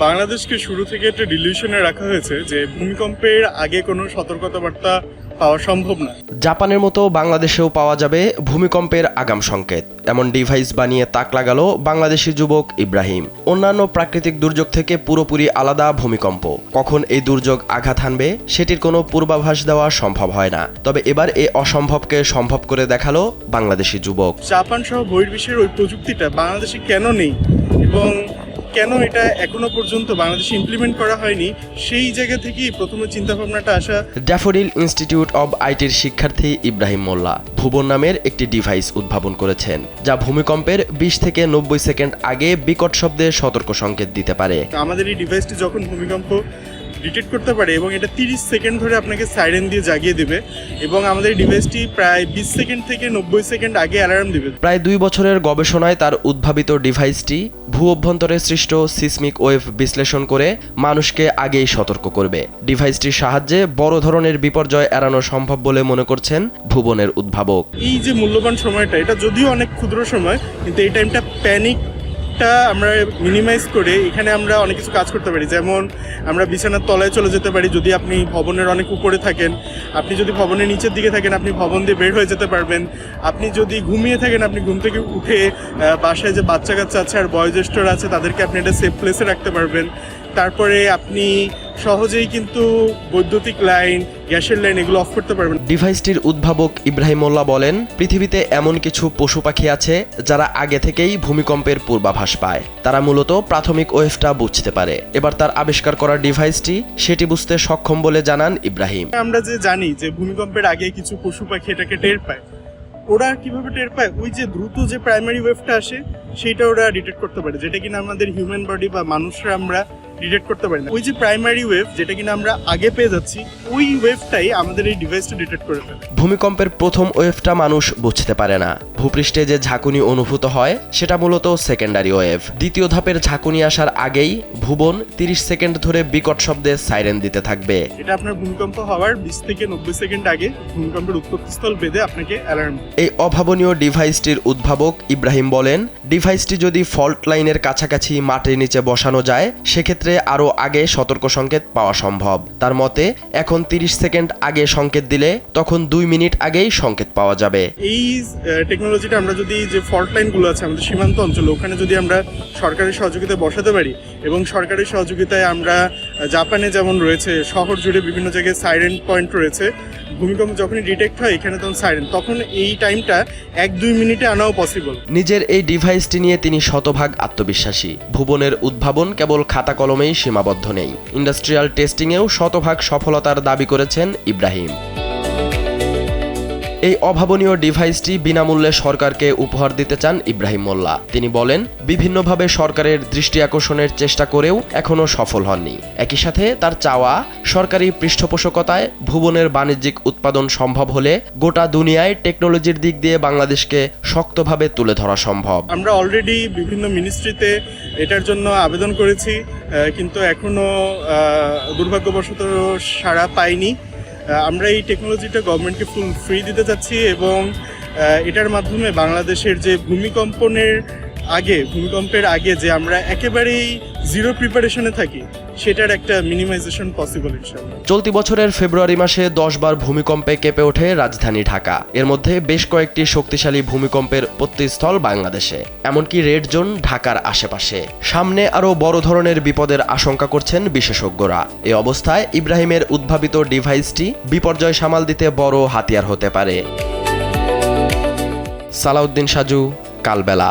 বাংলাদেশকে শুরু থেকে একটা ডিলিউশনে রাখা হয়েছে যে ভূমিকম্পের আগে কোনো সতর্কতাবার্তা পাওয়া সম্ভব না। জাপানের মতো বাংলাদেশেও পাওয়া যাবে ভূমিকম্পের আগাম সংকেত, এমন ডিভাইস বানিয়ে তাক লাগালো বাংলাদেশি যুবক ইব্রাহিম। অন্যান্য প্রাকৃতিক দুর্যোগ থেকে পুরোপুরি আলাদা ভূমিকম্প। কখন এই দুর্যোগ আঘাত হানবে সেটির কোনো পূর্বাভাস দেওয়া সম্ভব হয় না, তবে এবার এই অসম্ভবকে সম্ভব করে দেখালো বাংলাদেশি যুবক। জাপান সহ বহির্বিশ্বের ওই প্রযুক্তিটা বাংলাদেশে কেন নেই এবং কেন এটা এখনো পর্যন্ত বাংলাদেশে ইমপ্লিমেন্ট করা হয়নি, সেই জায়গা থেকেই প্রথমে চিন্তাভাবনাটা আসা। ড্যাফোডিল ইনস্টিটিউট অব আইটির শিক্ষার্থী ইব্রাহিম মোল্লা ভুবন নামের একটি ডিভাইস উদ্ভাবন করেছেন, যা ভূমিকম্পের 20 থেকে 90 সেকেন্ড আগে বিকট শব্দে সতর্ক সংকেত দিতে পারে। আমাদের এই ডিভাইসটি যখন ভূমিকম্প ডিটেক্ট করতে পারে এবং এটা 30 সেকেন্ড ধরে আপনাকে সাইরেন দিয়ে জাগিয়ে দেবে এবং আমাদের ডিভাইসটি প্রায় 20 সেকেন্ড থেকে 90 সেকেন্ড আগে অ্যালার্ম দিবে। প্রায় 2 বছরের গবেষণায় তার উদ্ভাবিত ডিভাইসটি ভূ অভ্যন্তরে সৃষ্ট সিসমিক ওয়েভ বিশ্লেষণ করে মানুষকে আগেই সতর্ক করবে। ডিভাইসটির সাহায্যে বড় ধরনের বিপর্যয় এড়ানো সম্ভব বলে মনে করছেন ভুবনের উদ্ভাবক। এই যে মূল্যবান সময়টা, এটা যদিও অনেক ক্ষুদ্র সময়, কিন্তু এই টাইমটা আমরা মিনিমাইজ করে এখানে আমরা অনেক কিছু কাজ করতে পারি। যেমন আমরা বিছানার তলায় চলে যেতে পারি। যদি আপনি ভবনের অনেক উপরে থাকেন, আপনি যদি ভবনের নিচের দিকে থাকেন, আপনি ভবন দিয়ে বের হয়ে যেতে পারবেন। আপনি যদি ঘুমিয়ে থাকেন, আপনি ঘুম থেকে উঠে বাসায় যে বাচ্চা কাচ্চা আছে আর বয়োজ্যেষ্ঠরা আছে তাদেরকে আপনি একটা সেফ প্লেসে রাখতে পারবেন। তারপরে আপনি সহজেই কিন্তু বৈদ্যুতিক লাইন, গ্যাসের লাইন এগুলো অফ করতে পারবেন। ডিভাইসটির উদ্ভাবক ইব্রাহিম মোল্লা বলেন, পৃথিবীতে এমন কিছু পশু পাখি আছে যারা আগে থেকেই ভূমিকম্পের পূর্বাভাস পায়। তারা মূলত প্রাথমিক ওয়েভটা বুঝতে পারে। এবার তার আবিষ্কার করা ডিভাইসটি সেটি বুঝতে সক্ষম বলে জানান ইব্রাহিম। আমরা যে জানি যে ভূমিকম্পের আগে কিছু পশু পাখি এটাকে টের পায়, ওরা কিভাবে টের পায়? ওই যে দ্রুত যে প্রাইমারি ওয়েভটা আসে সেইটা ওরা ডিটেক্ট করতে পারে, যেটা কিনা আমাদের হিউম্যান বডি বা মানুষরা আমরা ডিটেক্ট করতে পারি না। ওই যে প্রাইমারি ওয়েভ যেটা কিনা আমরা আগে পেয়ে যাচ্ছি, ওই ওয়েভটাই আমাদের এই ডিভাইসটা ডিটেক্ট করে ফেলে। ভূমিকম্পের প্রথম ওয়েভটা মানুষ বুঝতে পারে না। ভূপৃষ্ঠে যে ঝাঁকুনি অনুভূত হয় সেটা মূলত সেকেন্ডারি ওয়েভ। দ্বিতীয় ধাপের ঝাঁকুনি আসার আগেই ভুবন 30 সেকেন্ড ধরে বিকট শব্দে সাইরেন দিতে থাকবে। এটা আপনার ভূমিকম্প হওয়ার 20 থেকে 90 সেকেন্ড আগে ভূমিকম্পের উৎপত্তিস্থল বেঁধে আপনাকে অ্যালার্ম। এই অভাবনীয় ডিভাইসটির উদ্ভাবক ইব্রাহিম বলেন, ডিভাইসটি যদি ফল্ট লাইনের কাছাকাছি মাটির নিচে বসানো যায় সেক্ষেত্রে আরও আগে সতর্ক সংকেত পাওয়া সম্ভব। তার মতে এখন 30 সেকেন্ড আগে সংকেত দিলে তখন 2 মিনিট আগেই সংকেত পাওয়া যাবে। এই টেকনোলজিটা আমরা যদি যে ফল্ট লাইনগুলো আছে আমাদের সীমান্ত অঞ্চলে, ওখানে যদি আমরা সরকারের সহযোগিতায় বসাতে পারি এবং সরকারের সহযোগিতায় আমরা জাপানে যেমন রয়েছে শহর জুড়ে বিভিন্ন জায়গায় সাইরেন পয়েন্ট রয়েছে, ভূমিকম্প যখনই ডিটেক্ট হয় এখানে তখন সাইরেন, তখন এই টাইমটা 1-2 মিনিটে আনাও পসিবল। নিজের এই ডিভাইসটি নিয়ে তিনি শতভাগ আত্মবিশ্বাসী। ভুবনের উদ্ভাবন কেবল খাতা কলমেই সীমাবদ্ধ নেই, ইন্ডাস্ট্রিয়াল টেস্টিংয়েও শতভাগ সফলতার দাবি করেছেন ইব্রাহিম। এই অভাবনীয় ডিভাইসটি বিনামূল্যে সরকারকে উপহার দিতে চান ইব্রাহিম মোল্লা। তিনি বলেন, বিভিন্নভাবে সরকারের দৃষ্টি আকর্ষণের চেষ্টা করেও এখনও সফল হননি। একই সাথে তার চাওয়া, সরকারি পৃষ্ঠপোষকতায় ভুবনের বাণিজ্যিক উৎপাদন সম্ভব হলে গোটা দুনিয়ায় টেকনোলজির দিক দিয়ে বাংলাদেশকে শক্তভাবে তুলে ধরা সম্ভব। আমরা অলরেডি বিভিন্ন মিনিস্ট্রিতে এটার জন্য আবেদন করেছি, কিন্তু এখনো দুর্ভাগ্যবশত সাড়া পাইনি। আমরা এই টেকনোলজিটা গভর্নমেন্টকে ফুল ফ্রি দিতে চাচ্ছি এবং এটার মাধ্যমে বাংলাদেশের যে ভূমিকম্পের আগে যে আমরা একেবারেই জিরো প্রিপারেশনে থাকি, সেটার একটা মিনিমাইজেশন পসিবল ইনশাআল্লাহ। চলতি বছরের ফেব্রুয়ারি মাসে 10 বার ভূমিকম্পে কেঁপে ওঠে রাজধানী ঢাকা। এর মধ্যে বেশ কয়েকটি শক্তিশালী ভূমিকম্পের উৎপত্তিস্থল বাংলাদেশে, এমনকি রেড জোন ঢাকার আশেপাশে। সামনে আরও বড় ধরনের বিপদের আশঙ্কা করছেন বিশেষজ্ঞরা। এই অবস্থায় ইব্রাহিমের উদ্ভাবিত ডিভাইসটি বিপর্যয় সামাল দিতে বড় হাতিয়ার হতে পারে। সালাউদ্দিন সাজু, কালবেলা।